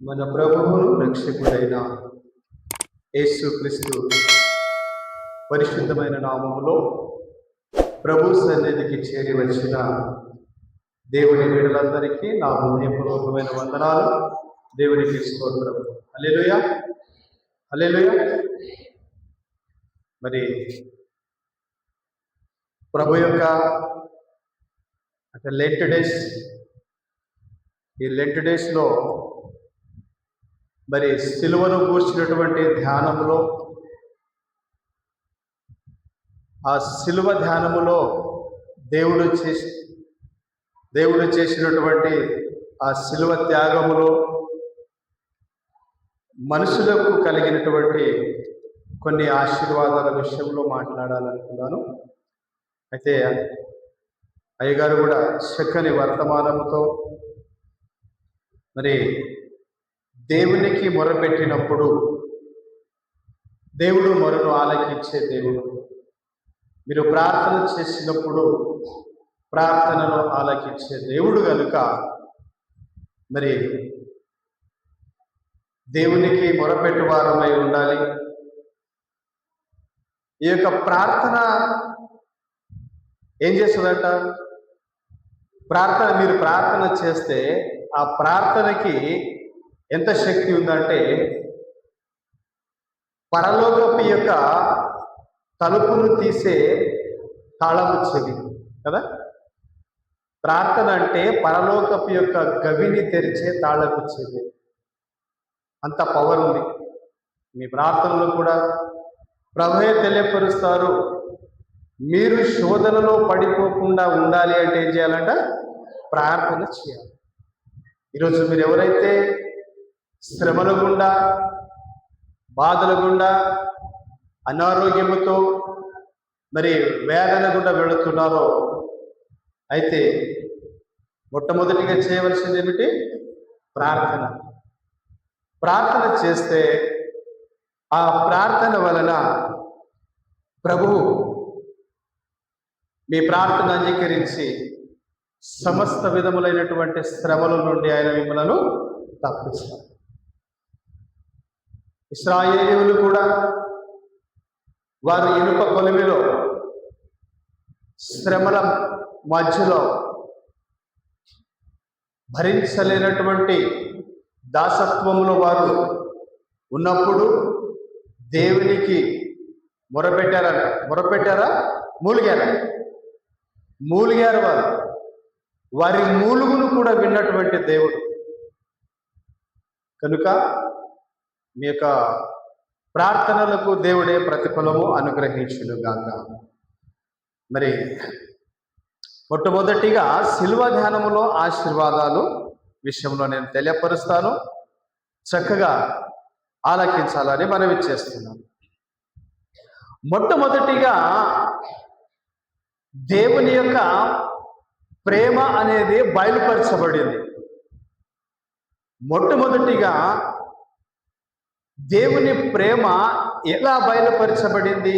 మన ప్రభువును రక్షకుడైన యేసుక్రీస్తు పరిశుద్ధమైన నామములో ప్రభు సన్నిధికి చేరి వచ్చిన దేవుని బిడ్డలందరికీ నా హృదయపూర్వకమైన వందనాలు. దేవునికి స్తోత్రం. హల్లెలూయా, హల్లెలూయా. మరి ప్రభు యొక్క లెంట్ డేస్, ఈ లెంట్ డేస్లో మరి సిలువను కూర్చున్నటువంటి ధ్యానములో, ఆ సిలువ ధ్యానములో దేవుడు చేసినటువంటి ఆ సిలువ త్యాగములో మనుషులకు కలిగినటువంటి కొన్ని ఆశీర్వాదాల విషయంలో మాట్లాడాలనుకున్నాను. అయితే అయ్యగారు కూడా చక్కని వర్తమానముతో మరి దేవునికి మొరపెట్టినప్పుడు దేవుడు మొరను ఆలకించే దేవుడు. మీరు ప్రార్థన చేసినప్పుడు ప్రార్థనను ఆలకించే దేవుడు కనుక మరి దేవునికి మొరపెట్టు వారమై ఉండాలి. ఈ యొక్క ప్రార్థన ఏం చేస్తుందంట? మీరు ప్రార్థన చేస్తే ఆ ప్రార్థనకి ఎంత శక్తి ఉందంటే, పరలోకపు యొక్క తలుపును తీసే తాళము చెవి కదా. ప్రార్థన అంటే పరలోకపు యొక్క గవిని తెరిచే తాళపు చెవి. అంత పవర్ ఉంది మీ ప్రార్థనలో కూడా. ప్రభువే తెలియపరుస్తారు, మీరు శోధనలో పడిపోకుండా ఉండాలి అంటే ఏం చేయాలంట? ప్రార్థన చేయాలి. ఈరోజు మీరు ఎవరైతే శ్రమల గుండా, బాధల గుండా, అనారోగ్యముతో మరి వేదన గుండా వెళుతున్నారో, అయితే మొట్టమొదటిగా చేయవలసింది ఏమిటి? ప్రార్థన. ప్రార్థన చేస్తే ఆ ప్రార్థన వలన ప్రభువు మీ ప్రార్థన అంగీకరించి సమస్త విధములైనటువంటి శ్రమల నుండి ఆయన మిమ్మలను తప్పిస్తారు. ఇశ్రాయేలీయులు కూడా వారు ఇనుప కొలిమిలో శ్రమల మధ్యలో భరించలేనటువంటి దాసత్వములో వారు ఉన్నప్పుడు దేవునికి మొరపెట్టారా? మూలిగారు. వారి మూలుగును కూడా విన్నటువంటి దేవుడు కనుక మీ యొక్క ప్రార్థనలకు దేవుడే ప్రతిఫలము అనుగ్రహించునుగాక. మరి మొట్టమొదటిగా శిలువ ధ్యానములో ఆశీర్వాదాలు విషయంలో నేను తెలియపరుస్తాను. చక్కగా ఆలకించాలని మనవి చేస్తున్నాను. మొట్టమొదటిగా దేవుని యొక్క ప్రేమ అనేది బయలుపరచబడింది. మొట్టమొదటిగా దేవుని ప్రేమ ఎలా బయలుపరచబడింది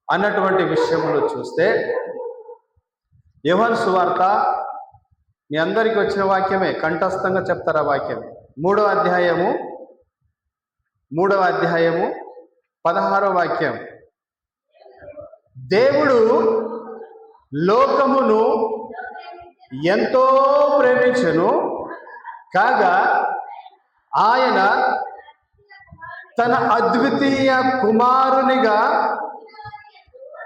అన్నటువంటి విషయంలో చూస్తే, యోహాను సువార్త మీ అందరికీ వచ్చిన వాక్యమే, కంఠస్థంగా చెప్తారు ఆ వాక్యం. 3వ అధ్యాయము 16వ వాక్యం. దేవుడు లోకమును ఎంతో ప్రేమించెను, కాగా ఆయన తన అద్వితీయ కుమారునిగా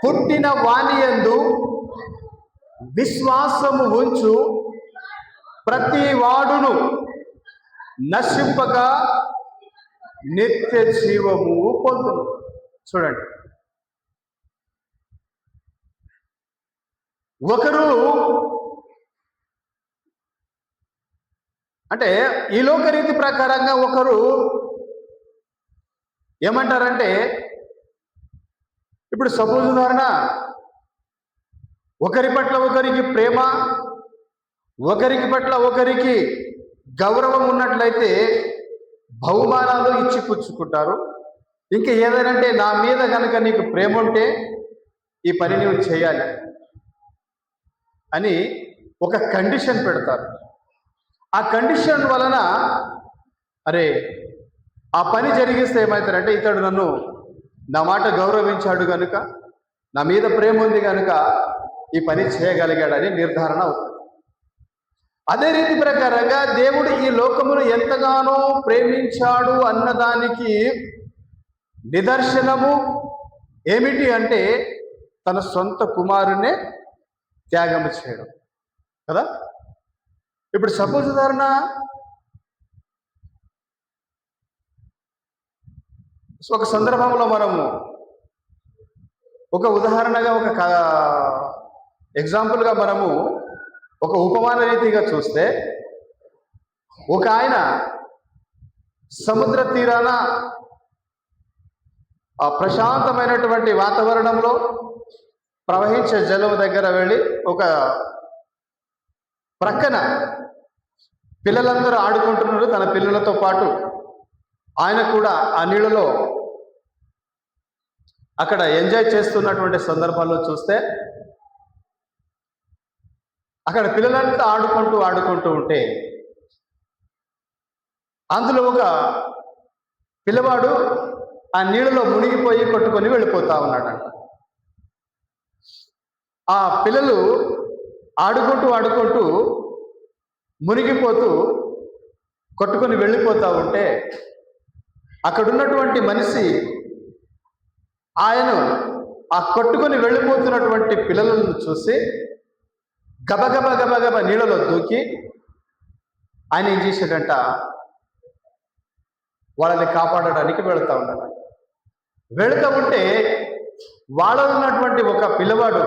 పుట్టిన వానియందు విశ్వాసము ఉంచు ప్రతి వాడును నశింపక నిత్య జీవము పొందును. చూడండి, ఒకరు అంటే ఈ లోకరీతి ప్రకారంగా ఒకరు ఏమంటారంటే, ఇప్పుడు సపోజ్ ఉదాహరణ, ఒకరి పట్ల ఒకరికి ప్రేమ, ఒకరికి పట్ల ఒకరికి గౌరవం ఉన్నట్లయితే బహుమానాలు ఇచ్చి పుచ్చుకుంటారు. ఇంకా ఏదైనా నా మీద కనుక నీకు ప్రేమ ఉంటే ఈ పని నువ్వు చేయాలి అని ఒక కండిషన్ పెడతారు. ఆ కండిషన్ వలన అరే ఆ పని జరిగిస్తే ఏమవుతారంటే ఇతడు నన్ను నా మాట గౌరవించాడు కనుక, నా మీద ప్రేమ ఉంది కనుక ఈ పని చేయగలిగాడని నిర్ధారణ అవుతుంది. అదే రీతి ప్రకారంగా దేవుడు ఈ లోకమును ఎంతగానో ప్రేమించాడు అన్నదానికి నిదర్శనము ఏమిటి అంటే తన సొంత కుమారునే త్యాగం చేయడం కదా. ఇప్పుడు సపోజ్ ఉదాహరణ, ఒక సందర్భంలో మనము ఒక ఉదాహరణగా ఒక ఎగ్జాంపుల్గా మనము ఒక ఉపమాన రీతిగా చూస్తే, ఒక ఆయన సముద్ర తీరాన ఆ ప్రశాంతమైనటువంటి వాతావరణంలో ప్రవహించే జలం దగ్గర వెళ్ళి ఒక ప్రక్కన పిల్లలందరూ ఆడుకుంటున్నారు, తన పిల్లలతో పాటు ఆయన కూడా ఆ నీళ్ళలో అక్కడ ఎంజాయ్ చేస్తున్నటువంటి సందర్భాల్లో చూస్తే, అక్కడ పిల్లలంతా ఆడుకుంటూ ఉంటే అందులో ఒక పిల్లవాడు ఆ నీళ్ళలో మునిగిపోయి కొట్టుకొని వెళ్ళిపోతా ఉన్నాడంట. ఆ పిల్లలు ఆడుకుంటూ మునిగిపోతూ కొట్టుకొని వెళ్ళిపోతూ ఉంటే అక్కడున్నటువంటి మనిషి ఆయన ఆ కొట్టుకొని వెళ్ళిపోతున్నటువంటి పిల్లలను చూసి గబగబ నీళ్ళలో దూకి ఆయన ఏం చేశాడంట, వాళ్ళని కాపాడడానికి వెళుతూ ఉన్నాడు. వెళుతూ ఉంటే వాళ్ళలో ఉన్నటువంటి ఒక పిల్లవాడు,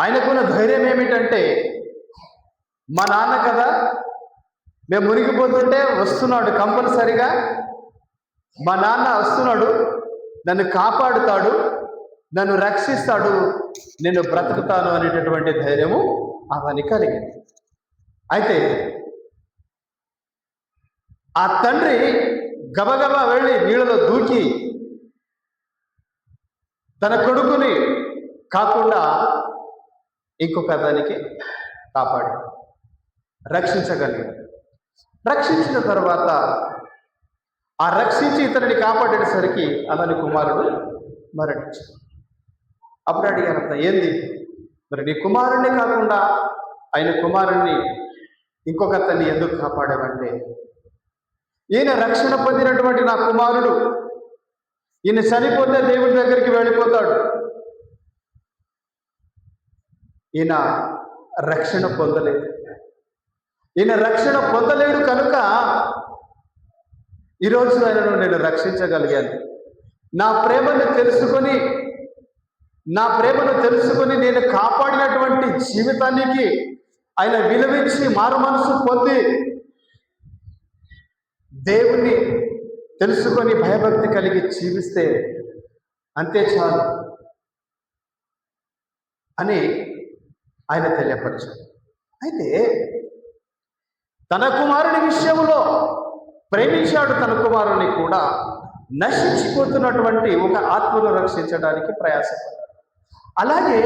ఆయనకున్న ధైర్యం ఏమిటంటే, మా నాన్న కదా, మేము మునిగిపోతుంటే వస్తున్నాడు, కంపల్సరిగా మా నాన్న వస్తున్నాడు, నన్ను కాపాడుతాడు, నన్ను రక్షిస్తాడు, నేను బ్రతుకుతాను అనేటటువంటి ధైర్యము అవన్నీ కలిగింది. అయితే ఆ తండ్రి గబగబా వెళ్ళి నీళ్ళలో దూకి తన కొడుకుని కాకుండా ఇంకొక దానికి కాపాడి రక్షించగలిగాడు. రక్షించిన తర్వాత ఆ రక్షించి ఇతనిని కాపాడేసరికి అతని కుమారుడు మరణించాడు. అప్పుడు అడిగారంట, ఏంది మరి నీ కుమారుణ్ణి కాకుండా ఆయన కుమారుణ్ణి ఇంకొక అతన్ని ఎందుకు కాపాడావంటే, ఈయన రక్షణ పొందినటువంటి నా కుమారుడు, ఈయన చనిపోతే దేవుడి దగ్గరికి వెళ్ళిపోతాడు, ఈయన రక్షణ పొందలేదు. ఈయన రక్షణ పొందలేడు కనుక ఈరోజు ఆయనను నేను రక్షించగలిగాను. నా ప్రేమను తెలుసుకొని నేను కాపాడినటువంటి జీవితానికి ఆయన విలువించి మారు మనసు పొంది దేవుణ్ణి తెలుసుకొని భయభక్తి కలిగి జీవిస్తే అంతే చాలు అని ఆయన తెలియపరిచారు. అయితే తన కుమారుని విషయంలో ప్రేమించాడు, తన కుమారుని కూడా నశించిపోతున్నటువంటి ఒక ఆత్మను రక్షించడానికి ప్రయాసపడ్డాడు. అలాగే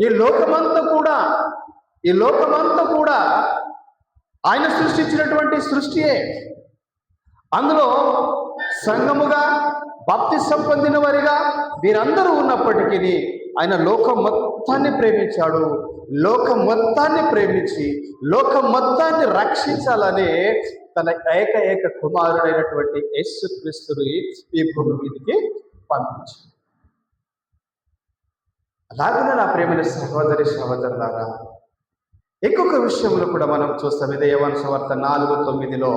ఈ లోకమంతా కూడా ఆయన సృష్టించినటువంటి సృష్టియే. అందులో సంఘముగా బాప్తిసం పొందిన వారిగా వీరందరూ ఉన్నప్పటికీ ఆయన లోకం మొత్తాన్ని ప్రేమించాడు. లోకం మొత్తాన్ని ప్రేమించి లోకం మొత్తాన్ని రక్షించాలనే తన ఏక కుమారుడైనటువంటి యేసుక్రీస్తుని ఈ భూమి మీదకి పంపించాడు. అలాగనే నా ప్రేమైన సహోదరులారా, ఇంకొక విషయంలో కూడా మనం చూస్తాం. ఇదే యోహాను సువార్త 4:9లో,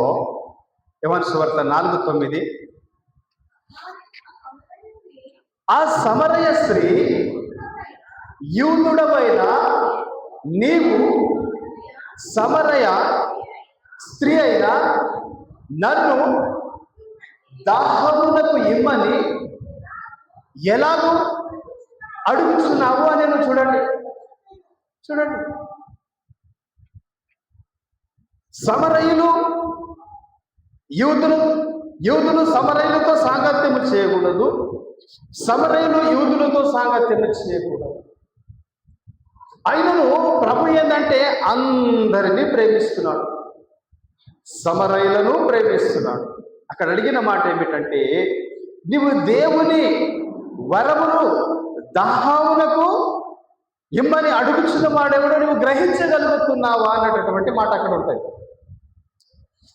యోహాను సువార్త 4:9, ఆ సమరయ స్త్రీ, యూదుడవైన నీవు సమరయ స్త్రీ అయిన నన్ను దాహమునకు ఇమ్మని ఎలాగూ అడుగుతున్నావు అని చూడండి. సమరయులు యూదులు సమరయులతో సాంగత్యము చేయకూడదు, సమరయులు యూదులతో సాంగత్యము చేయకూడదు. అయినను ప్రభు ఏంటంటే అందరినీ ప్రేమిస్తున్నాడు. సమరయులను ప్రేమిస్తున్నాడు. అక్కడ అడిగిన మాట ఏమిటంటే, నీవు దేవుని వరమును దాహావునకు ఇమ్మని అడుగుచున్న వాడెవడో నువ్వు గ్రహించగలుగుతున్నావా అన్నటువంటి మాట అక్కడ ఉంటుంది.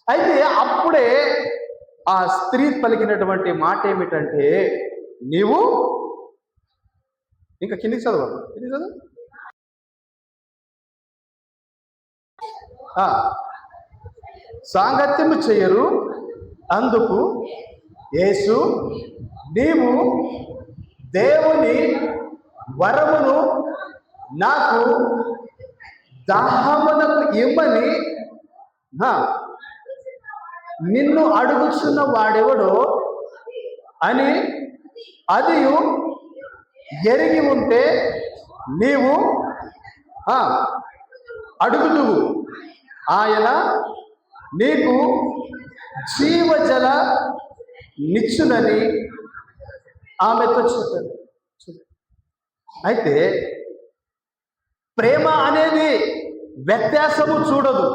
అయితే అప్పుడే ఆ స్త్రీ పలికినటువంటి మాట ఏమిటంటే, నీవు ఇంకా కిందికి చదవాలి, కిందికి చదువు. సాంగత్యము చెయ్యరు. అందుకు యేసు, నీవు దేవుని వరమును నాకు దాహమునకు ఇమ్మని నిన్ను అడుగుచున్న వాడెవడో అని అది ఎరిగి ఉంటే నీవు అడుగుదువు, ఆయన నీకు జీవజల నిచ్చునని ఆమెతో చెప్పారు. అయితే ప్రేమ అనేది వ్యత్యాసము చూడదు.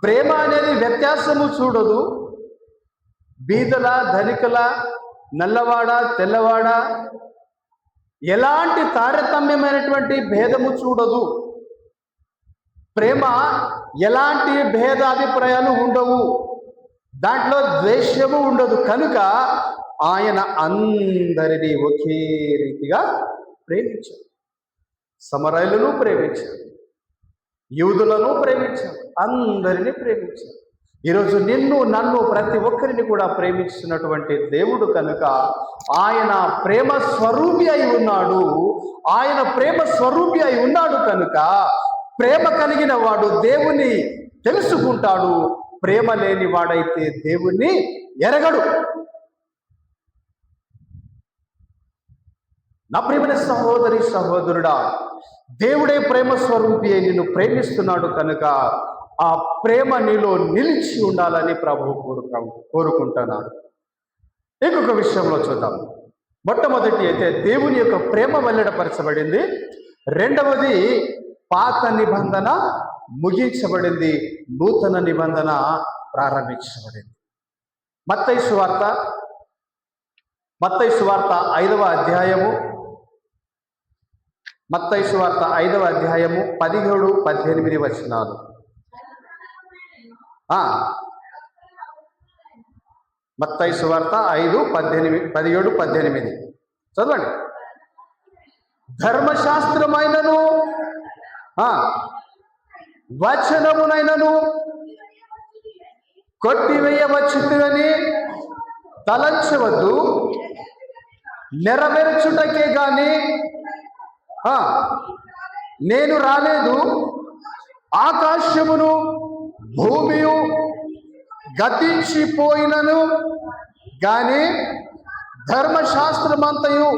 ప్రేమ అనేది వ్యత్యాసము చూడదు. బీదల, ధనికుల, నల్లవాడ, తెల్లవాడ, ఎలాంటి తారతమ్యమైనటువంటి భేదము చూడదు. ప్రేమ ఎలాంటి భేదాభిప్రాయాలు ఉండవు, దాంట్లో ద్వేషము ఉండదు. కనుక ఆయన అందరినీ ఒకే రీతిగా ప్రేమించారు. సమరయులను ప్రేమించారు, యూదులను ప్రేమించారు, అందరినీ ప్రేమించారు. ఈరోజు నిన్ను, నన్ను, ప్రతి ఒక్కరిని కూడా ప్రేమించినటువంటి దేవుడు కనుక ఆయన ప్రేమ స్వరూపి అయి ఉన్నాడు. ఆయన ప్రేమ స్వరూపి అయి ఉన్నాడు కనుక ప్రేమ కలిగిన వాడు దేవుని తెలుసుకుంటాడు. ప్రేమ లేని వాడైతే దేవుణ్ణి ఎరగడు. నా ప్రియమైన సహోదరి, సహోదరుడా, దేవుడే ప్రేమ స్వరూపి అయి నిన్ను ప్రేమిస్తున్నాడు కనుక ఆ ప్రేమ నీలో నిలిచి ఉండాలని ప్రభువు కోరుకుంటున్నాడు. ఇంకొక విషయంలో చూద్దాం. మొట్టమొదటి అయితే దేవుని యొక్క ప్రేమ వెల్లడపరచబడింది. రెండవది పాత నిబంధన ముగించబడింది, నూతన నిబంధన ప్రారంభించబడింది. మత్తయి సువార్త 5వ అధ్యాయము, మత్తయి సువార్త 5వ అధ్యాయము 17-18 వచనాలు. మత్తయి సువార్త 5:17-18 చదవండి. ధర్మశాస్త్రమైనను వచనమునైనను కొట్టివేయవచ్చునని తలంచవద్దు, నెరవేర్చుటకే గాని నేను రాలేదు. ఆకాశమును భూమియు గతించిపోయినను గాని ధర్మశాస్త్రమంతయు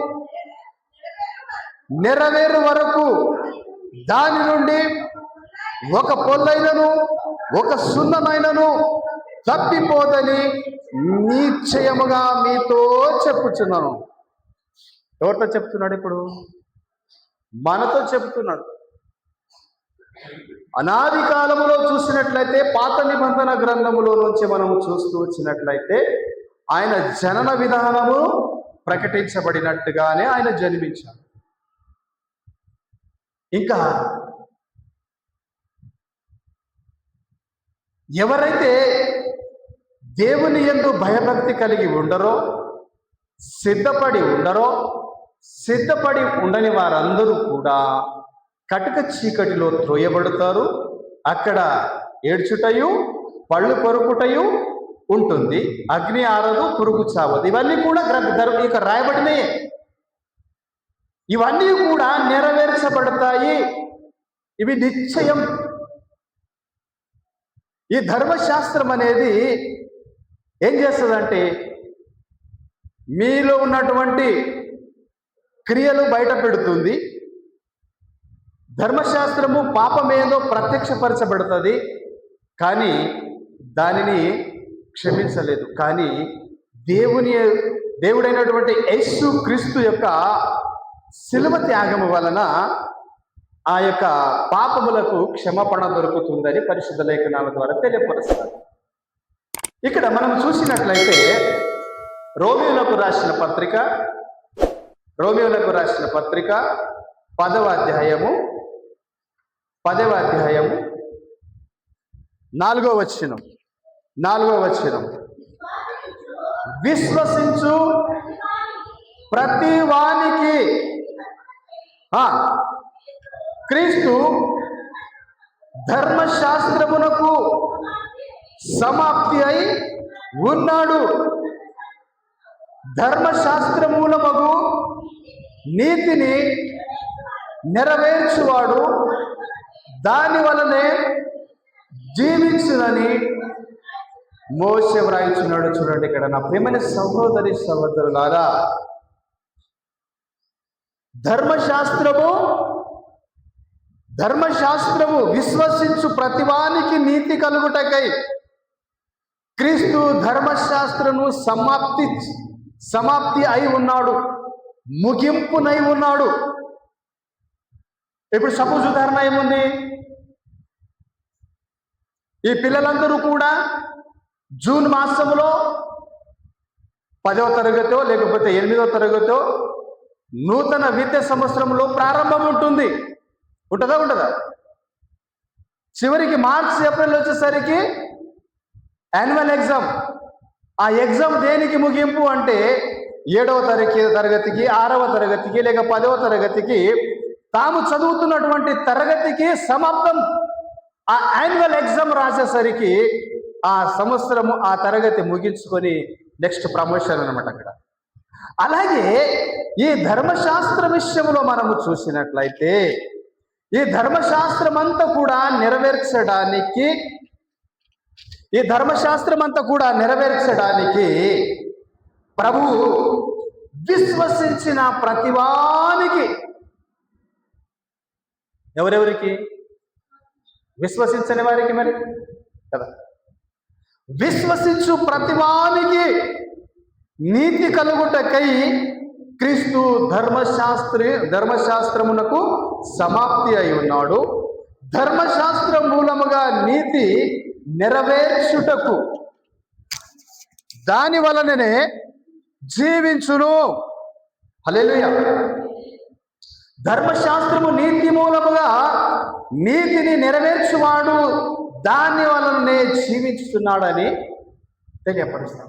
నెరవేరు వరకు దాని నుండి ఒక పొల్లైనను ఒక సున్నమైనను తప్పిపోదని నిశ్చయముగా మీతో చెప్పుచున్నాను. ఎవరితో చెప్తున్నాడు? ఇప్పుడు మనతో చెప్తున్నాడు. అనాది కాలములో చూసినట్లయితే, పాత నిబంధన గ్రంథములో నుంచి మనము చూస్తూ వచ్చినట్లయితే, ఆయన జనన విధానము ప్రకటించబడినట్టుగానే ఆయన జన్మించాడు. ఇంకా ఎవరైతే దేవుని యందు భయభక్తి కలిగి ఉండరో, సిద్ధపడి ఉండని వారందరూ కూడా కటిక చీకటిలో త్రోయబడతారు. అక్కడ ఏడ్చుటయు పళ్ళు కొరుకుటయు ఉంటుంది, అగ్ని ఆరదు, పురుగు చావదు. ఇవన్నీ కూడా ఇక రాయబడినాయే. ఇవన్నీ కూడా నెరవేర్చబడతాయి. ఇవి నిశ్చయం. ఈ ధర్మశాస్త్రం అనేది ఏం చేస్తుందంటే, మీలో ఉన్నటువంటి క్రియలు బయట పెడుతుంది. ధర్మశాస్త్రము పాపమేదో ప్రత్యక్షపరచబడుతుంది, కానీ దానిని క్షమించలేదు. కానీ దేవుడైనటువంటి యేసు క్రీస్తు యొక్క శిలువ త్యాగము వలన ఆ యొక్క పాపములకు క్షమాపణ దొరుకుతుందని పరిశుద్ధ లేఖనాల ద్వారా తెలియపరుస్తారు. ఇక్కడ మనం చూసినట్లయితే రోమియోలకు రాసిన పత్రిక 10వ అధ్యాయము 4వ వచనం విశ్వసించు ప్రతి వానికి క్రీస్తు ధర్మశాస్త్రమునకు సమాప్తి అయి ఉన్నాడు. ధర్మశాస్త్రమూలమగు నీతిని నెరవేర్చువాడు దాని వలనే జీవించునని మోషే వ్రాయించున్నాడు. చూడండి, ఇక్కడ నా ప్రియమైన సహోదరి సహోదరులారా, ధర్మశాస్త్రము విశ్వసించు ప్రతివానికి నీతి కలుగుటకై క్రీస్తు ధర్మశాస్త్రము సమాప్తి అయి ఉన్నాడు, ముగింపునై ఉన్నాడు. ఇప్పుడు సపోజ్ ఉదాహరణ ఏముంది, ఈ పిల్లలందరూ కూడా జూన్ మాసంలో 10వ తరగతో లేకపోతే 8వ తరగతో నూతన విద్యా సంవత్సరంలో ప్రారంభం ఉంటుందా? చివరికి మార్చ్ ఏప్రిల్ వచ్చేసరికి యాన్యువల్ ఎగ్జామ్. ఆ ఎగ్జామ్ దేనికి ముగింపు అంటే 7వ తరగతికి 6వ తరగతికి లేక 10వ తరగతికి తాము చదువుతున్నటువంటి తరగతికి సమాప్తం. ఆ యాన్యువల్ ఎగ్జామ్ రాసేసరికి ఆ సంవత్సరము ఆ తరగతి ముగించుకొని నెక్స్ట్ ప్రమోషన్ అన్నమాట అక్కడ. అలాగే ఈ ధర్మశాస్త్ర విషయంలో మనము చూసినట్లయితే ఈ ధర్మశాస్త్రం అంతా కూడా నెరవేర్చడానికి ప్రభువు విశ్వసించిన ప్రతివానికి, ఎవరెవరికి? విశ్వసించని వారికి మరి కదా. విశ్వసించు ప్రతివానికి నీతి కలుగుటకై క్రీస్తు ధర్మశాస్త్రమునకు సమాప్తి అయి ఉన్నాడు. ధర్మశాస్త్రం మూలముగా నీతి నెరవేర్చుటకు దాని వలననే జీవించును. హల్లెలూయా. ధర్మశాస్త్రము నీతి మూలముగా నీతిని నెరవేర్చువాడు దాని వలననే జీవించుతున్నాడని తెలియపరుస్తాం.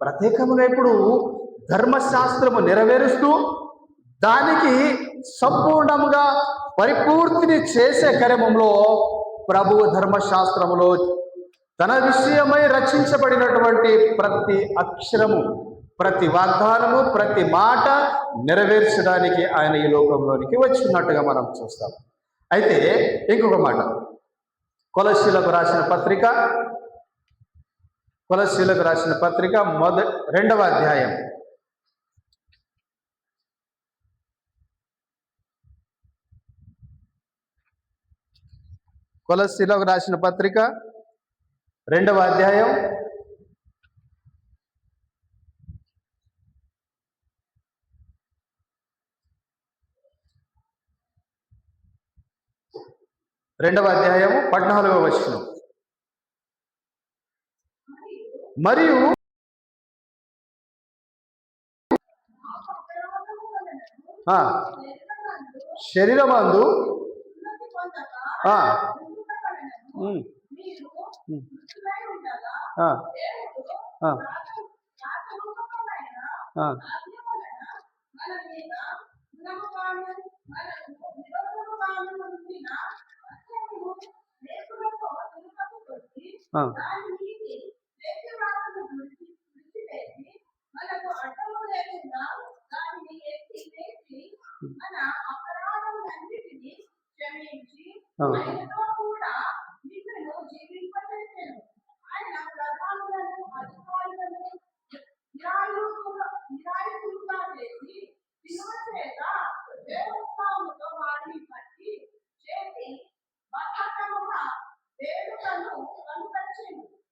ప్రత్యేకంగా ఇప్పుడు ధర్మశాస్త్రము నెరవేరుస్తూ దానికి సంపూర్ణముగా పరిపూర్తిని చేసే క్రమంలో ప్రభువు ధర్మశాస్త్రములో తన విషయమై రచించబడినటువంటి ప్రతి అక్షరము, ప్రతి వాగ్దానము, ప్రతి మాట నెరవేర్చడానికి ఆయన ఈ లోకంలోనికి వచ్చినట్టుగా మనం చూస్తాం. అయితే ఇంకొక మాట, కొలస్సీలకు రాసిన పత్రిక 2వ అధ్యాయం 2వ అధ్యాయం 14వ వచనం. మరియు శరీరమందు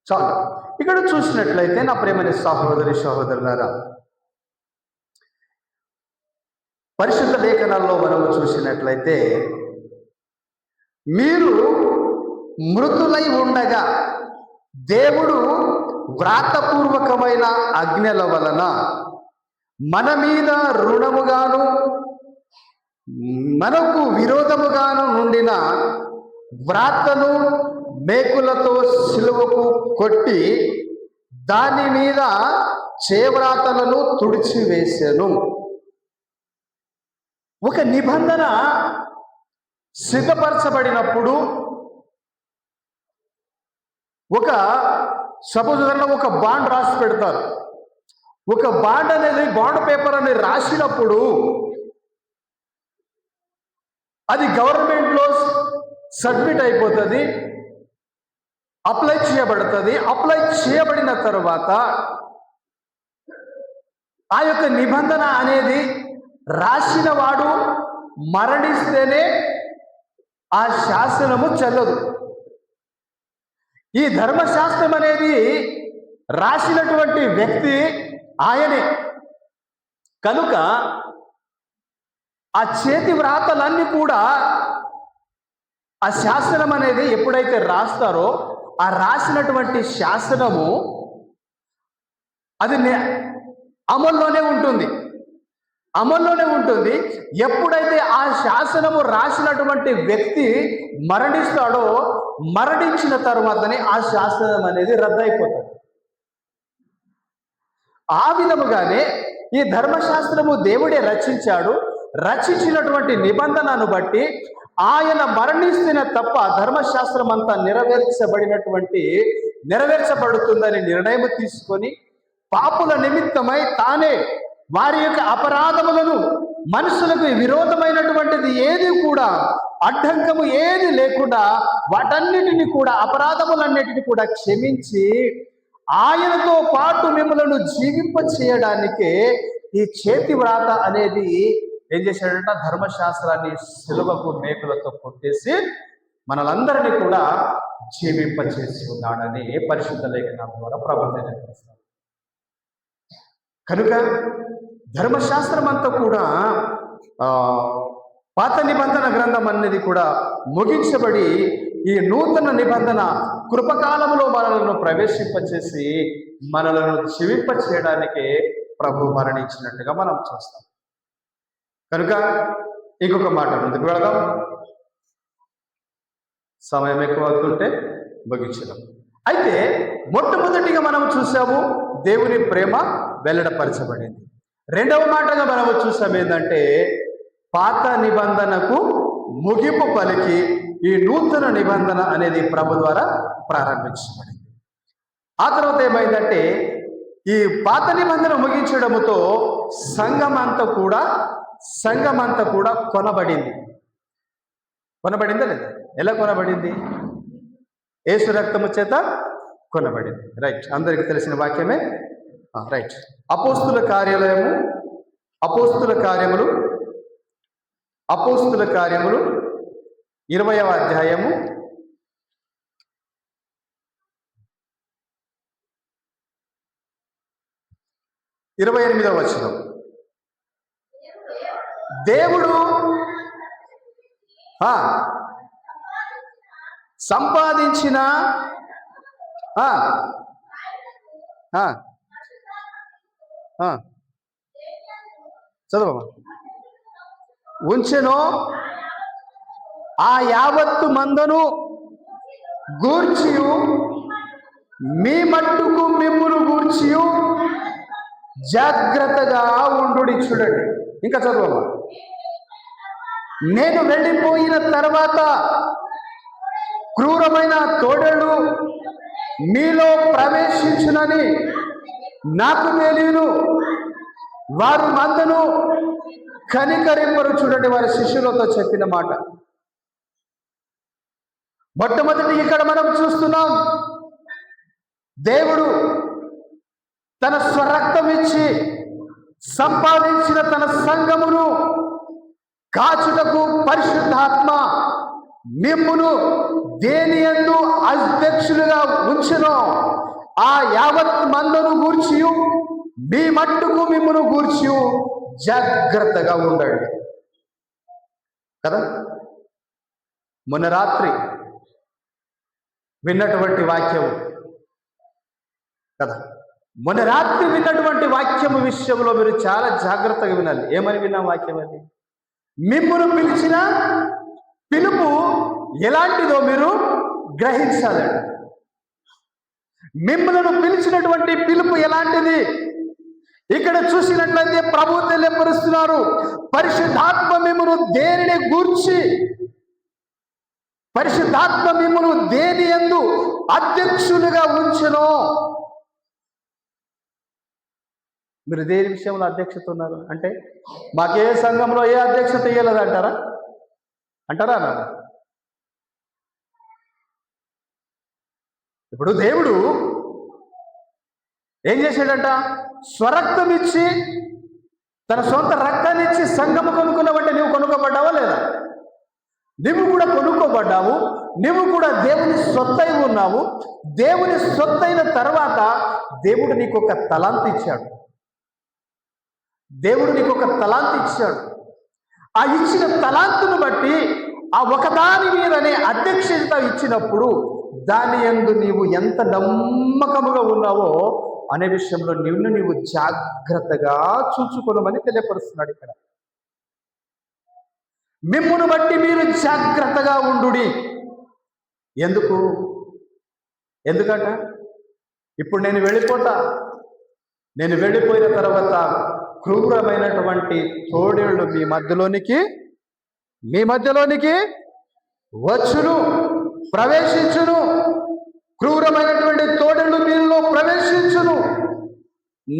చాలు. ఇక్కడ చూసినట్లయితే నా ప్రియమైన సహోదరి సహోదరులారా, పరిశుద్ధ లేఖనాల్లో మనము చూసినట్లయితే మీరు మృతులై ఉండగా దేవుడు వ్రాతపూర్వకమైన ఆజ్ఞల వలన మన మీద రుణముగాను మనకు విరోధముగాను నుండిన వ్రాతను మేకులతో సిలువకు కొట్టి దాని మీద చేవ్రాతలను తుడిచివేసెను. ఒక నిబంధన సిద్ధపరచబడినప్పుడు సపోజ్ ఒక బాండ్ రాసి పెడతారు. ఒక బాండ్ అనేది బాండ్ పేపర్ అని రాసినప్పుడు అది గవర్నమెంట్లో సబ్మిట్ అయిపోతుంది, అప్లై చేయబడుతుంది. అప్లై చేయబడిన తర్వాత ఆ యొక్క నిబంధన అనేది రాసిన వాడు మరణిస్తేనే ఆ శాసనము చెల్లదు. ఈ ధర్మశాస్త్రం అనేది రాసినటువంటి వ్యక్తి ఆయనే కనుక ఆ చేతి వ్రాతలన్నీ కూడా ఆ శాసనం అనేది ఎప్పుడైతే రాస్తారో ఆ రాసినటువంటి శాసనము అది అమల్లోనే ఉంటుంది. ఎప్పుడైతే ఆ శాసనము రాసినటువంటి వ్యక్తి మరణిస్తాడో మరణించిన తర్వాతనే ఆ శాసనం అనేది రద్దయిపోతుంది. ఆ విధముగానే ఈ ధర్మశాస్త్రము దేవుడే రచించినటువంటి నిబంధనను బట్టి ఆయన మరణిస్తేనే తప్ప ధర్మశాస్త్రం అంతా నెరవేర్చబడుతుందని నిర్ణయం తీసుకొని పాపుల నిమిత్తమై తానే వారి యొక్క అపరాధములను మనుషులకు విరోధమైనటువంటిది ఏది కూడా అడ్డంకము ఏది లేకుండా వాటన్నిటిని కూడా అపరాధములన్నిటిని కూడా క్షమించి ఆయనతో పాటు మిమ్మలను జీవింప చేయడానికే ఈ చేతి వ్రాత అనేది ఏం చేశాడంట, ధర్మశాస్త్రాన్ని సిలువకు మేకులతో కొట్టేసి మనలందరినీ కూడా జీవింప చేసి ఉన్నాడని పరిశుద్ధ లేఖనం ద్వారా ప్రబోధన చేస్తారు. కనుక ధర్మశాస్త్రం అంతా కూడా పాత నిబంధన గ్రంథం అనేది కూడా ముగించబడి ఈ నూతన నిబంధన కృపకాలంలో మనలను ప్రవేశింపచేసి మనలను జీవింప చేయడానికే ప్రభు మరణించినట్టుగా మనం చూస్తాం. కనుక ఇంకొక మాట ముందుకు వెళదాం, సమయం ఎక్కువ అవుతుంటే ముగించడం. అయితే మొట్టమొదటిగా మనం చూసాము దేవుని ప్రేమ వెల్లడపరచబడింది. రెండవ మాటగా మనము చూసాం ఏంటంటే పాత నిబంధనకు ముగింపు పలికి ఈ నూతన నిబంధన అనేది ప్రభు ద్వారా ప్రారంభించబడింది. ఆ తర్వాత ఏమైందంటే ఈ పాత నిబంధన ముగించడముతో సంఘమంతా కూడా కొనబడిందా లేదా? ఎలా కొనబడింది? యేసు రక్తము చేత కొనబడింది. రైట్, అందరికీ తెలిసిన వాక్యమే. రైట్, అపోస్తుల కార్యములు 20వ అధ్యాయము 28వ వచనం. దేవుడు సంపాదించిన చదవమ్మా. ఉంచెను ఆ యావత్తు మందను గూర్చియు మీ మట్టుకు మిమ్మును గూర్చియు జాగ్రత్తగా ఉండుడి. చూడండి, ఇంకా చదవమ్మా. నేను వెళ్ళిపోయిన తర్వాత క్రూరమైన తోడేళ్ళు మీలో ప్రవేశించునని నాకు తెలియను. వారు మందను కనికరింపరు. చూడండి, వారి శిష్యులతో చెప్పిన మాట. మొట్టమొదటి ఇక్కడ మనం చూస్తున్నాం, దేవుడు తన స్వరక్తం ఇచ్చి సంపాదించిన తన సంఘమును కాచుటకు పరిశుద్ధాత్మ మిమ్మును దేని యందు అధ్యక్షులుగా ఉంచెనో ఆ యావత్ మందను గూర్చియు మీ మట్టుకు మిమ్మును గూర్చియు జాగ్రత్తగా ఉండండి కదా. మొన్న రాత్రి విన్నటువంటి వాక్యం కదా, మొన్న రాత్రి విన్నటువంటి వాక్యము విషయంలో మీరు చాలా జాగ్రత్తగా వినాలి. ఏమని విన్నా వాక్యం అది? మిమ్మును పిలిచిన పిలుపు ఎలాంటిదో మీరు గ్రహించాలండి. మిమ్మల్ని పిలిచినటువంటి పిలుపు ఎలాంటిది? ఇక్కడ చూసినట్లయితే ప్రభు తెలియపరుస్తున్నారు, పరిశుద్ధాత్మ మిమ్మును దేనిని గూర్చి, పరిశుద్ధాత్మ మిమ్మును దేని యందు అధ్యక్షులుగా ఉంచెనో. మీరు దేని విషయంలో అధ్యక్షత ఉన్నారు అంటే, మాకే సంఘంలో ఏ అధ్యక్షత ఇయ్యలేదు అంటారా? అంటారా? ఇప్పుడు దేవుడు ఏం చేశాడంట? స్వరక్తం ఇచ్చి, తన సొంత రక్తాన్ని ఇచ్చి సంఘము కొనుక్కున్నావంటే నువ్వు కొనుక్కోబడ్డావా లేదా? నువ్వు కూడా కొనుక్కోబడ్డావు. నువ్వు కూడా దేవుని సొత్తై ఉన్నావు. దేవుని సొత్తైన తర్వాత దేవుడు నీకు ఒక తలాంతు ఇచ్చాడు. దేవుడు నీకు ఒక తలాంతు ఇచ్చాడు. ఆ ఇచ్చిన తలాంతును బట్టి ఆ ఒకదాని మీదనే అధ్యక్షత ఇచ్చినప్పుడు దాని యందు నీవు ఎంత నమ్మకముగా ఉన్నావో అనే విషయంలో నీవు జాగ్రత్తగా చూచుకోనమని తెలియపరుస్తున్నాడు ఇక్కడ. మిమ్మును బట్టి మీరు జాగ్రత్తగా ఉండుడి. ఎందుకంట ఇప్పుడు నేను వెళ్ళిపోతా. నేను వెళ్ళిపోయిన తర్వాత క్రూరమైనటువంటి తోడేళ్ళు మీ మధ్యలోనికి వచ్చును, ప్రవేశించును. క్రూరమైనటువంటి తోడేళ్ళు మీలో ప్రవేశించును.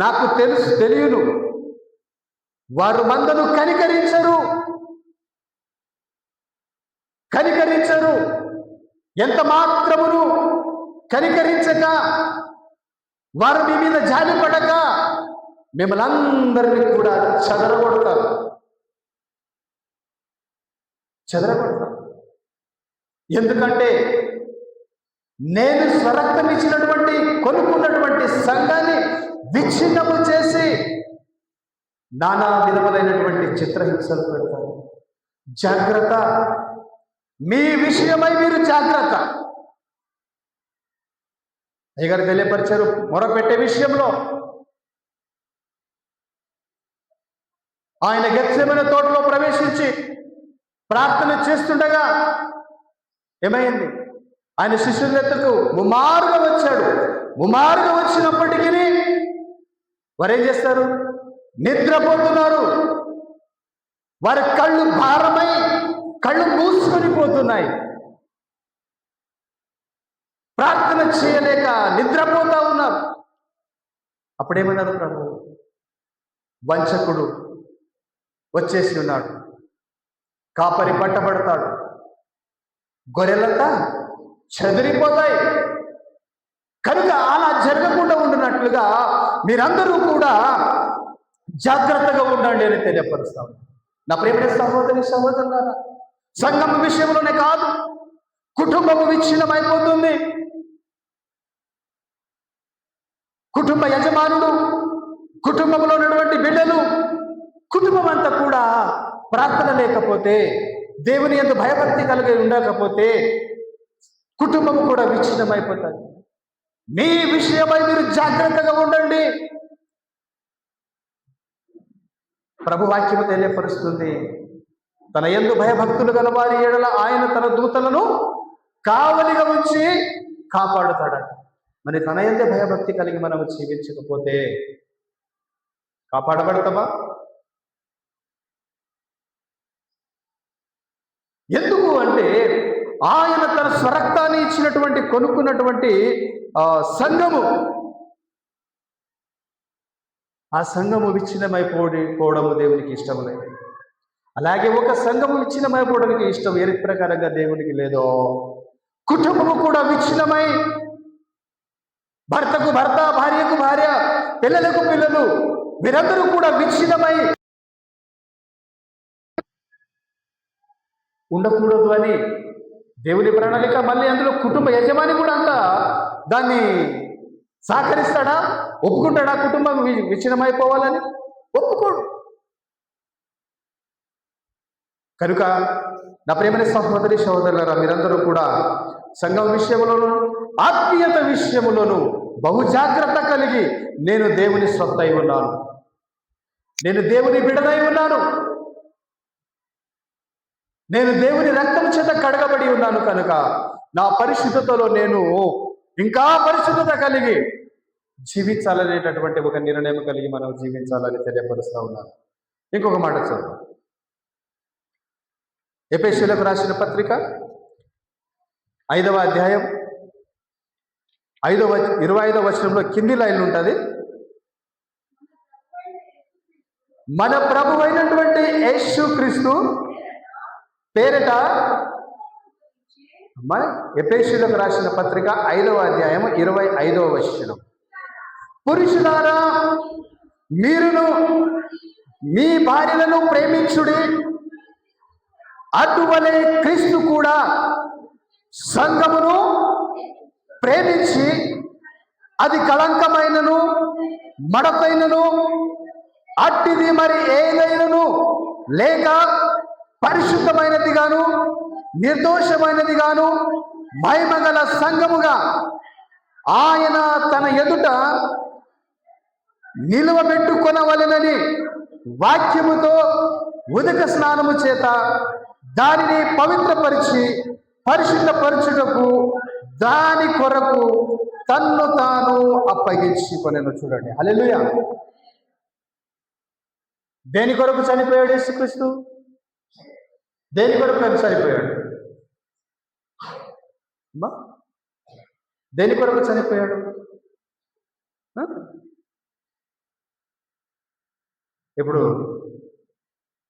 నాకు తెలియను. వారు మందను కనికరించరు. ఎంత మాత్రమును కనికరించక, వారు మీ మీద జాలిపడక మిమ్మల్ని అందరినీ కూడా చెదరగొడతారు. ఎందుకంటే నేను స్వరక్తం ఇచ్చినటువంటి కొనుక్కున్నటువంటి సంఘాన్ని విచ్ఛిన్నము చేసి నానా విధములైనటువంటి చిత్రహింసలు పెడతారు. జాగ్రత్త, మీ విషయమై మీరు జాగ్రత్త. అయ్యగారు తెలియపరిచారు, మొరపెట్టే విషయంలో ఆయన గెత్సేమనే తోటలో ప్రవేశించి ప్రార్థన చేస్తుండగా ఏమైంది? ఆయన శిష్యుల ఎత్తుకు ముమారుగా వచ్చాడు. ముమారుగా వచ్చినప్పటికీ వారు ఏం చేస్తారు? నిద్రపోతున్నారు. వారి కళ్ళు భారమై కళ్ళు మూసుకొని పోతున్నాయి. ప్రార్థన చేయలేక నిద్రపోతా ఉన్నారు. అప్పుడేమన్నారు? ప్రభు, వంచకుడు వచ్చేసి ఉన్నాడు, కాపరి పట్టబడతాడు, గొర్రెలంతా చెదిరిపోతాయి. కనుక అలా జరగకుండా ఉండినట్లుగా మీరందరూ కూడా జాగ్రత్తగా ఉండండి అని తెలియపరుస్తాను. నా ప్రియమైన సహోదరులారా, సంఘం విషయంలోనే కాదు, కుటుంబము విచ్ఛిన్నమైపోతుంది. కుటుంబ యజమానుడు, కుటుంబంలో ఉన్నటువంటి బిడ్డలు, కుటుంబం అంతా కూడా ప్రార్థన లేకపోతే, దేవుని యందు భయభక్తి కలిగి ఉండకపోతే కుటుంబం కూడా విచ్ఛిన్నమైపోతుంది. మీ విషయమై మీరు జాగ్రత్తగా ఉండండి. ప్రభు వాక్యము తెలియపరుస్తుంది, తన యందు భయభక్తులు గల వారి ఎడల ఆయన తన దూతలను కావలిగా ఉంచి కాపాడుతాడట. మరి తన యందే భయభక్తి కలిగి మనం జీవించకపోతే కాపాడబడతామా? ఎందుకు అంటే ఆయన తన స్వరక్తాన్ని ఇచ్చినటువంటి కొనుక్కున్నటువంటి సంఘము, ఆ సంఘము విచ్ఛిన్నమైపోవడము దేవునికి ఇష్టం లేదు. అలాగే ఒక సంఘము విచ్ఛిన్నమైపోవడానికి ఇష్టం ఏ ప్రకారంగా దేవునికి లేదో, కుటుంబము కూడా విచ్ఛిన్నమై, భర్తకు భర్త, భార్యకు భార్య, పిల్లలకు పిల్లలు, మీరందరూ కూడా విచ్ఛిన్నమై ఉండకూడదు అని దేవుని ప్రణాళిక. మళ్ళీ అందులో కుటుంబ యజమాని కూడా అంతా దాన్ని సహకరిస్తాడా? ఒప్పుకుంటాడా? కుటుంబం విచ్ఛిన్నమైపోవాలని ఒప్పుకోడు. కనుక నా ప్రేమని సహోదరి సహోదరులారా, మీరందరూ కూడా సంఘం విషయంలోను ఆత్మీయత విషయంలోను బహు జాగ్రత్త కలిగి, నేను దేవుని సొత్తై ఉన్నాను, నేను దేవుని బిడ్డనై ఉన్నాను, నేను దేవుని రక్తం చేత కడగబడి ఉన్నాను, కనుక నా పరిశుద్ధతలో నేను ఇంకా పరిశుద్ధత కలిగి జీవించాలనేటటువంటి ఒక నిర్ణయం కలిగి మనం జీవించాలని తెలియపరుస్తూ ఉన్నాను. ఇంకొక మాట చదువు. ఎఫెసీయులకు రాసిన పత్రిక 5వ అధ్యాయం 25వ వచనంలో కింది లైన్లు ఉంటుంది. మన ప్రభు అయినటువంటి యేసు క్రీస్తు పేరిట, ఎఫెసీయులకు రాసిన పత్రిక 5వ అధ్యాయం 25వ వచనం, పురుషులారా మీరును మీ భార్యలను ప్రేమించుడి, అటువలే క్రీస్తు కూడా సంఘమును ప్రేమించి అది కళంకమైనను మడతైనను అట్టిది మరి ఏదైనను లేక పరిశుద్ధమైనది గాను నిర్దోషమైనది గాను మహిమగల సంఘముగా ఆయన తన ఎదుట నిలువబెట్టుకొనవలెనని వాక్యముతో ఉదక స్నానము చేత దానిని పవిత్రపరిచి పరిశుద్ధపరచుటకు దాని కొరకు తన్ను తాను అప్పగించుకొనెను. చూడండి, హల్లెలూయా. దేని కొరకు చనిపోయాడు యేసుక్రీస్తు? దేని కొరకు చనిపోయాడు? దేని కొరకు చనిపోయాడు? ఇప్పుడు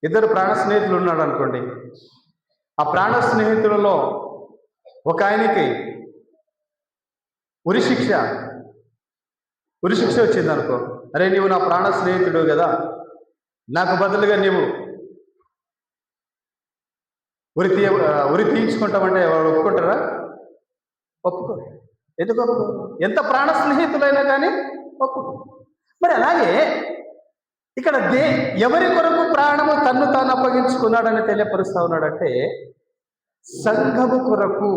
ఇద్దరు ప్రాణ స్నేహితులు ఉన్నాడు అనుకోండి. ఆ ప్రాణ స్నేహితులలో ఒక ఆయనకి ఉరిశిక్ష వచ్చింది అనుకో. అరే, నీవు నా ప్రాణ స్నేహితుడు కదా, నాకు బదులుగా నీవు ఉరి తీయించుకుంటామంటే వాడు ఒప్పుకుంటారా? ఒప్పుకో. ఎందుకు ఒప్పుకో? ఎంత ప్రాణ స్నేహితులైనా కానీ ఒప్పుకో. మరి అలాగే ఇక్కడ ఎవరి కొరకు ప్రాణము తన్ను తాను అప్పగించుకున్నాడని తెలియపరుస్తా ఉన్నాడంటే సంఘము కొరకు.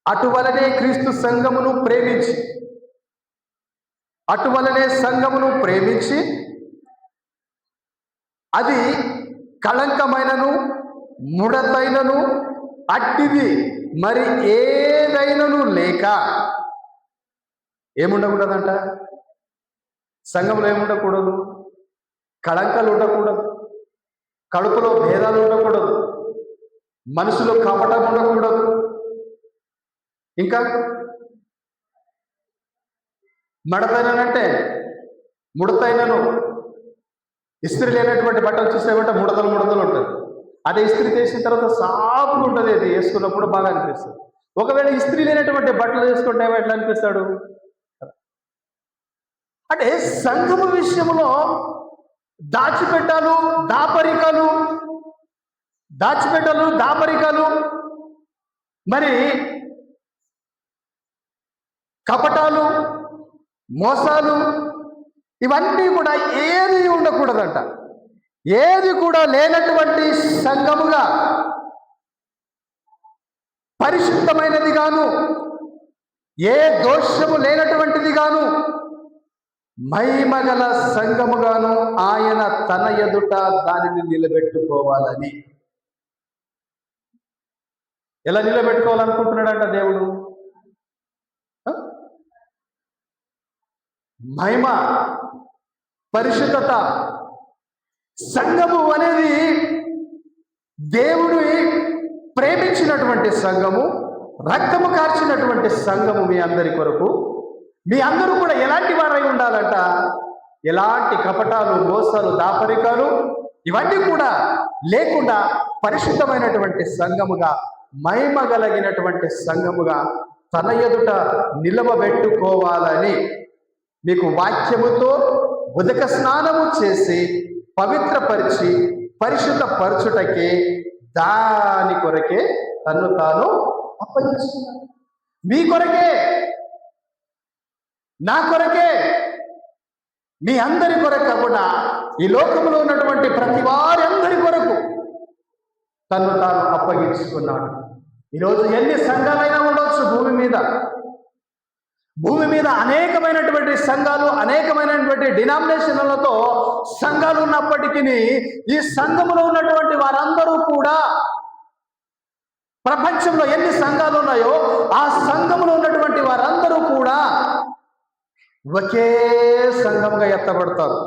అటువలనే క్రీస్తు సంఘమును ప్రేమించి, అది కళంకమైనను ముడతైనను అట్టిది మరి ఏదైనను లేక, ఏముండకూడదంట సంఘంలో? ఏముండకూడదు? కళంకాలు ఉండకూడదు, కడుపులో భేదాలు ఉండకూడదు, మనసులో కపటం ఉండకూడదు, ఇంకా మడతైనంటే ముడతైనను. ఇస్త్రీ లేనటువంటి బట్టలు చూసేవంటే ముడతలు ఉంటుంది. అదే ఇస్త్రీ చేసిన తర్వాత సాఫ్గా ఉంటుంది, అది వేసుకున్నప్పుడు బాగా అనిపిస్తుంది. ఒకవేళ ఇస్త్రీ లేనటువంటి బట్టలు వేసుకుంటే ఎట్లా అనిపిస్తాడు? అంటే సంఘము విషయంలో దాచిపెట్టాలు దాపరికాలు మరి కపటాలు మోసాలు ఇవన్నీ కూడా ఏది ఉండకూడదంట. ఏది కూడా లేనటువంటి సంఘముగా, పరిశుద్ధమైనది గాను, ఏ దోషము లేనటువంటిది గాను, మహిమగల సంఘముగాను ఆయన తన ఎదుట దానిని నిలబెట్టుకోవాలని. ఎలా నిలబెట్టుకోవాలనుకుంటున్నాడంట దేవుడు? మహిమ, పరిశుద్ధత. సంఘము అనేది దేవుడు ప్రేమించినటువంటి సంఘము, రక్తము కార్చినటువంటి సంఘము. మీ అందరి కొరకు మీ అందరూ కూడా ఎలాంటి వారై ఉండాలంట? ఎలాంటి కపటాలు, మోసాలు, దాపరికాలు ఇవన్నీ కూడా లేకుండా పరిశుద్ధమైనటువంటి సంఘముగా, మహిమ కలిగినటువంటి సంఘముగా తన ఎదుట నిలవబెట్టుకోవాలని మీకు వాక్యముతో ఉదక స్నానము చేసి పవిత్రపరిచి పరిశుద్ధపరచుటకే దాని కొరకే తన్ను తాను అప్పగించుకున్నాడు. మీ కొరకే, నా కొరకే, మీ అందరి కొరకు కాకుండా ఈ లోకంలో ఉన్నటువంటి ప్రతి వారి అందరి కొరకు తను తాను అప్పగించుకున్నాడు. ఈరోజు ఎన్ని సంఘాలైనా ఉండొచ్చు భూమి మీద అనేకమైనటువంటి సంఘాలు, అనేకమైనటువంటి డినామినేషన్లతో సంఘాలు ఉన్నప్పటికీ ఈ సంఘములో ఉన్నటువంటి వారందరూ కూడా, ప్రపంచంలో ఎన్ని సంఘాలు ఉన్నాయో ఆ సంఘములో ఉన్నటువంటి వారందరూ కూడా ఒకే సంఘంగా ఎత్తబడతారు.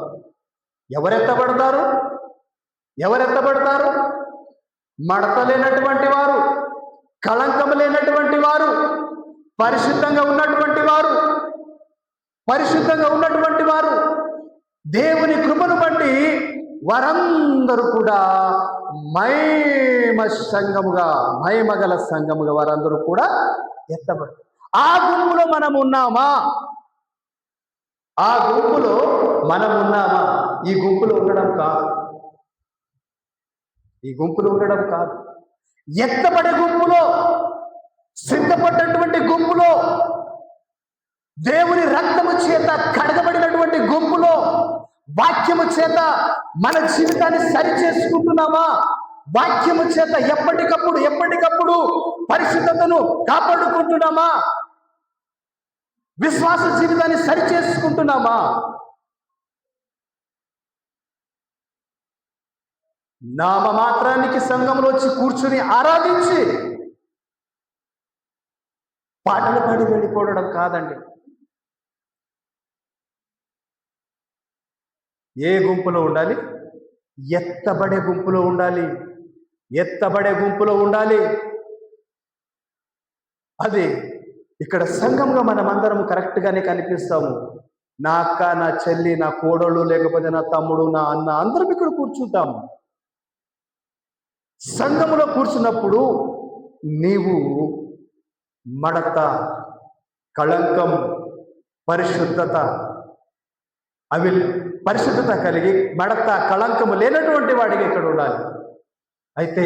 ఎవరెత్తబడతారు? మడత లేనటువంటి వారు, కళంకం లేనటువంటి వారు, పరిశుద్ధంగా ఉన్నటువంటి వారు, దేవుని కృపను బట్టి వారందరూ కూడా మహిమగల సంఘముగా వారందరూ కూడా ఎత్తబడతారు. ఆ గుంపులో మనం ఉన్నామా? ఈ గుంపులో ఉండడం కాదు. ఎత్తబడే గుంపులో, సిద్ధపడ్డటువంటి గుంపులో, దేవుని రక్తము చేత కడగబడినటువంటి గుంపులో, వాక్యము చేత మన జీవితాన్ని సరి చేసుకుంటున్నామా? వాక్యము చేత ఎప్పటికప్పుడు పరిశుద్ధతను కాపాడుకుంటున్నామా? విశ్వాస జీవితాన్ని సరి చేసుకుంటున్నామా? నామమాత్రానికి సంఘంలో వచ్చి కూర్చుని ఆరాధించి పాటలు పాడి వెళ్ళిపోవడం కాదండి. ఏ గుంపులో ఉండాలి? ఎత్తబడే గుంపులో ఉండాలి. అది ఇక్కడ సంఘంగా మనమందరం కరెక్ట్గానే కనిపిస్తాము. నా అక్క, నా చెల్లి, నా కోడళ్ళు, లేకపోతే నా తమ్ముడు, నా అన్న, అందరం ఇక్కడ కూర్చుంటాము. సంఘములో కూర్చున్నప్పుడు నీవు మడత, కళంకం, పరిశుద్ధత కలిగి మడత, కళంకము లేనటువంటి వాడికి ఇక్కడ ఉండాలి. అయితే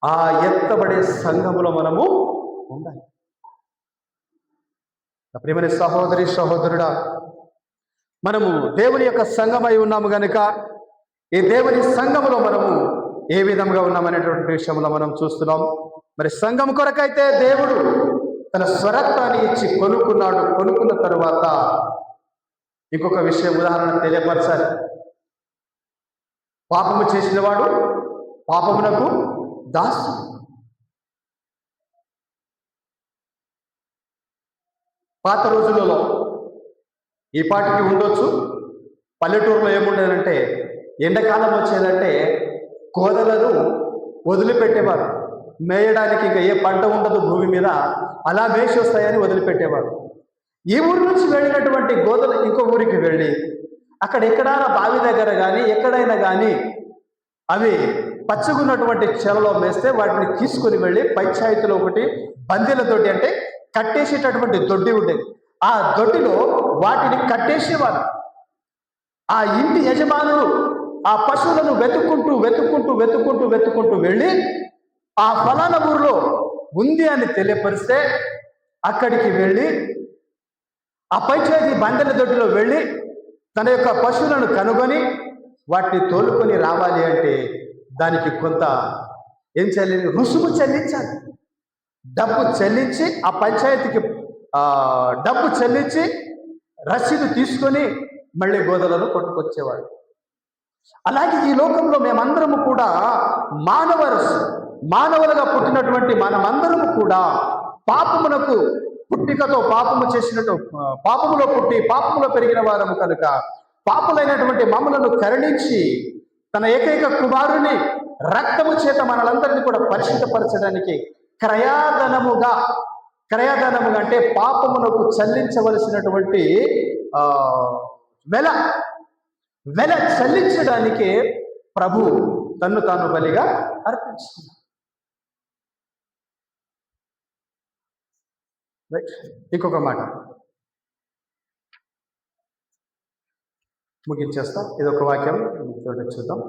ఆ ఎత్తబడే సంఘములో మనము ఉండాలి. ప్రియమైన సహోదరుడా, మనము దేవుని యొక్క సంఘమై ఉన్నాము గనుక ఈ దేవుని సంఘములో మనము ఏ విధంగా ఉన్నామనేటువంటి విషయంలో మనం చూస్తున్నాం. మరి సంఘం కొరకైతే దేవుడు తన స్వరత్వాన్ని ఇచ్చి కొనుక్కున్న తరువాత ఇంకొక విషయం, ఉదాహరణ తెలియపరచాలి. పాపము చేసిన వాడు పాపమునకు దాసుడు. పాత రోజులలో ఈ పాటికి ఉండొచ్చు. పల్లెటూరులో ఏముండేదంటే, ఎండాకాలం వచ్చేదంటే కోదలను వదిలిపెట్టేవారు. మేయడానికి ఇంకా ఏ పంట ఉండదు భూమి మీద, అలా మేసి వస్తాయని వదిలిపెట్టేవారు. ఈ ఊరి నుంచి వెళ్ళినటువంటి గోదలు ఇంకో ఊరికి వెళ్ళి అక్కడ ఎక్కడైనా బావి దగ్గర కానీ ఎక్కడైనా కానీ అవి పచ్చగున్నటువంటి చెలలో మేస్తే వాటిని తీసుకుని వెళ్ళి పంచాయతీలో ఒకటి బందీలతోటి, అంటే కట్టేసేటటువంటి దొడ్డి ఉండేది. ఆ దొడ్డిలో వాటిని కట్టేసేవారు. ఆ ఇంటి యజమానులు ఆ పశువులను వెతుక్కుంటూ వెళ్ళి ఆ ఫలానా ఊరిలో ఉంది అని తెలియపరిస్తే అక్కడికి వెళ్ళి ఆ పంచాయతీ బందెల దొడ్డిలో వెళ్ళి తన యొక్క పశువులను కనుగొని వాటిని తోలుకొని రావాలి అంటే దానికి కొంత ఏం చెల్లి రుసుము చెల్లించాలి. డబ్బు చెల్లించి ఆ పంచాయతీకి డబ్బు చెల్లించి రసీదు తీసుకొని మళ్ళీ గోదలను కొట్టుకొచ్చేవాడు. అలాగే ఈ లోకంలో మేమందరము కూడా మానవులుగా పుట్టినటువంటి మనమందరము కూడా పాపమునకు పుట్టికతో పాపములో పుట్టి పాపములో పెరిగిన వారము కనుక పాపులైనటువంటి మమ్ములను కరుణించి తన ఏకైక కుమారుని రక్తము చేత మనలందరినీ కూడా పరిశుద్ధపరచడానికి క్రయాధనముగా అంటే పాపమునకు చెల్లించవలసినటువంటి వెల చెల్లించడానికి ప్రభు తన్ను తాను బలిగా అర్పించుకున్నాడు. ఇంకొక మాట ముగించేస్తాం. ఇదొక వాక్యం చూద్దాం.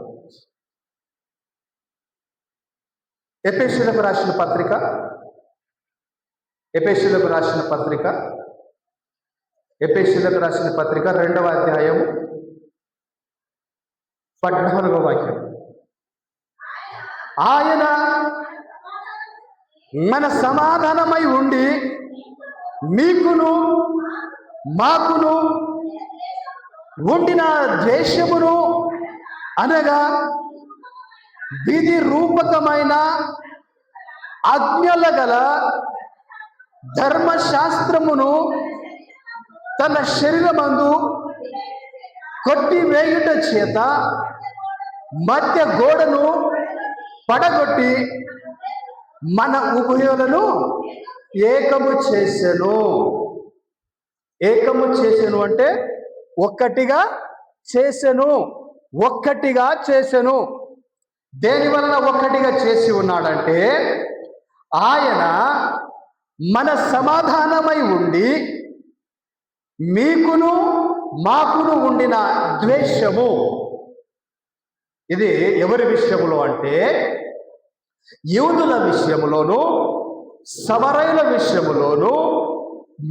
ఎఫెసీయులకు రాసిన పత్రిక 2వ అధ్యాయం 14వ వాక్యం. ఆయన మన సమాధానమై ఉండి మీకును మాకును ఉండిన ద్వేషమును అనగా విధి రూపకమైన ఆజ్ఞల గల ధర్మశాస్త్రమును తన శరీరమందు కొట్టివేయుట చేత మధ్య గోడను పడగొట్టి మన ఉభయులను ఏకము చేసెను. ఏకము చేసెను అంటే ఒక్కటిగా చేసెను, ఒక్కటిగా చేసెను. దేని వలన ఒక్కటిగా చేసి ఉన్నాడంటే ఆయన మన సమాధానమై ఉండి మీకును మాకును ఉండిన ద్వేషము. ఇది ఎవరి విషయంలో అంటే యూదుల విషయములోను సమరయుల విషయములోను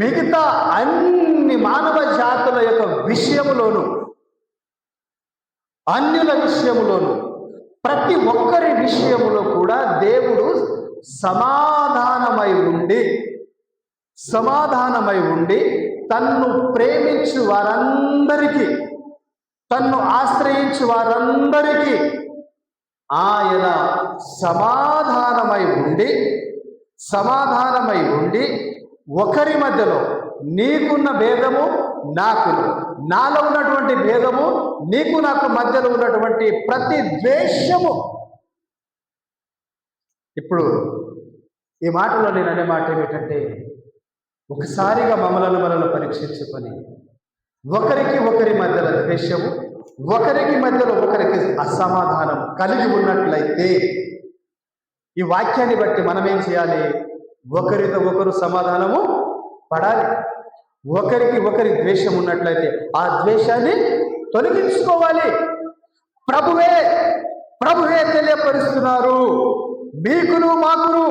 మిగతా అన్ని మానవ జాతుల యొక్క విషయములోను అన్యుల విషయములోను ప్రతి ఒక్కరి విషయములో కూడా దేవుడు సమాధానమై ఉండి తన్ను ప్రేమించు వారందరికీ, తన్ను ఆశ్రయించు వారందరికీ ఆయన సమాధానమై ఉండి ఒకరి మధ్యలో నీకున్న భేదము నాకును, నాలో ఉన్నటువంటి భేదము నీకు నాకు మధ్యలో ఉన్నటువంటి ప్రతి ద్వేషము. ఇప్పుడు ఈ మాటలో నేను అనే మాట ఏమిటంటే ఒకసారిగా మనల్ని పరీక్షించుకొని ఒకరికి ఒకరి మధ్యలో ద్వేషము, ఒకరికి మధ్యలో ఒకరికి అసమాధానం కలిగి ఉన్నట్లయితే ఈ వాక్యాన్ని బట్టి మనం ఏం చేయాలి? ఒకరితో ఒకరు సమాధానము పడాలి. ఒకరికి ఒకరి ద్వేషం ఉన్నట్లయితే ఆ ద్వేషాన్ని తొలగించుకోవాలి. ప్రభువే తెలియపరుస్తున్నారు, మీకును మాకును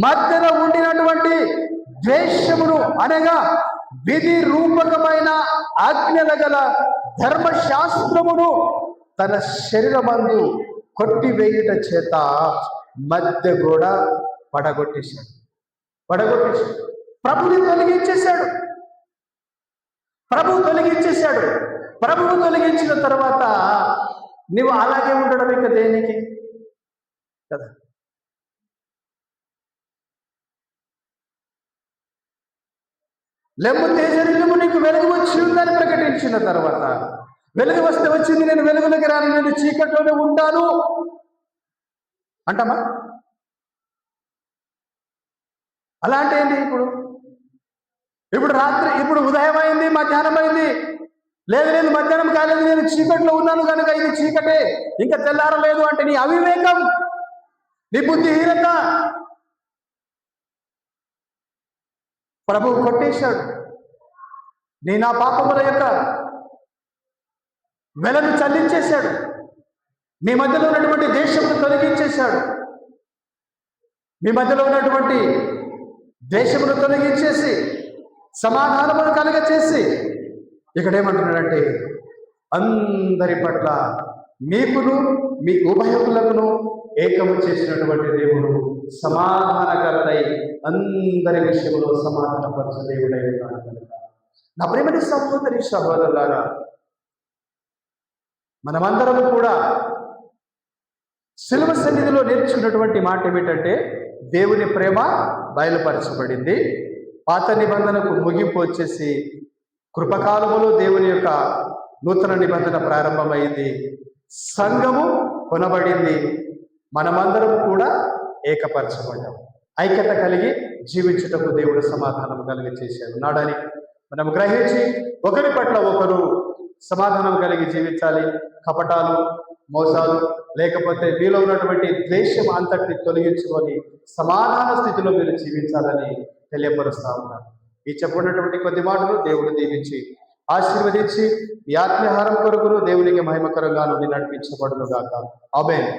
మధ్యన ఉండినటువంటి ద్వేషమును అనగా విధి రూపకమైన ఆజ్ఞల గల ధర్మశాస్త్రమును తన శరీరమందు కొట్టివేయుట చేత మధ్య కూడా పడగొట్టేశాడు. ప్రభువు తొలగించేశాడు. ప్రభువు తొలగించిన తర్వాత నువ్వు అలాగే ఉండడం ఇక దేనికి కదా? లెమ్ము తేజరిల్లుము, నీకు వెలుగు వచ్చి ఉందని ప్రకటించిన తర్వాత వెలుగు వస్తే వచ్చింది, నేను వెలుగులోకి రాను, నేను చీకట్లోనే ఉంటాను అంటామా? అలాంటి ఏంటి? ఇప్పుడు రాత్రి, ఇప్పుడు ఉదయం అయింది, మధ్యాహ్నం అయింది, లేదు మధ్యాహ్నం కాలేదు, నేను చీకట్లో ఉన్నాను కనుక ఇది చీకటే, ఇంకా తెల్లారలేదు అంటే నీ అవివేకం, నీ బుద్ధిహీనత. ప్రభువు కొట్టేశాడు. నా పాపముల యొక్క వెలను చల్లించేశాడు. మీ మధ్యలో ఉన్నటువంటి దేశమును తొలగించేశాడు. మీ మధ్యలో ఉన్నటువంటి దేశమును తొలగించేసి సమాధానమును కలుగచేసి ఇక్కడ ఏమంటున్నాడంటే అందరి పట్ల మీకును మీ ఉభయకులను ఏకము చేసినటువంటి దేవుడు సమాధానకర్తై అందరి విషయంలో సమాధానపరచు దేవుడై ఉన్నాడు. నా ప్రేమని సహోదరులారా, మనమందరము కూడా శిలువ సన్నిధిలో నేర్చుకున్నటువంటి మాట ఏమిటంటే దేవుని ప్రేమ బయలుపరచబడింది. పాత నిబంధనకు ముగింపు వచ్చేసి కృపకాలములో దేవుని యొక్క నూతన నిబంధన ప్రారంభమైంది. సంఘము కొనబడింది. మనమందరం కూడా ఏకపరచబడ్డాం. ఐక్యత కలిగి జీవించుటకు దేవుడు సమాధానం కలిగి చేశాడు. నాడని మనం గ్రహించి ఒకరి పట్ల ఒకరు సమాధానం కలిగి జీవించాలి. కపటాలు, మోసాలు లేకపోతే మీలో ఉన్నటువంటి ద్వేషం అంతటిని తొలగించుకొని సమాధాన స్థితిలో మీరు జీవించాలని తెలియపరుస్తా ఉన్నారు. ఈ చెప్పుకున్నటువంటి కొద్ది మాటలు దేవుడు దీవించి ఆశీర్వదించి ఈ ఆత్మీయహారం కొరకును దేవునికి మహిమకరంగా నుండి నడిపించబడును గాక. ఆమేన్.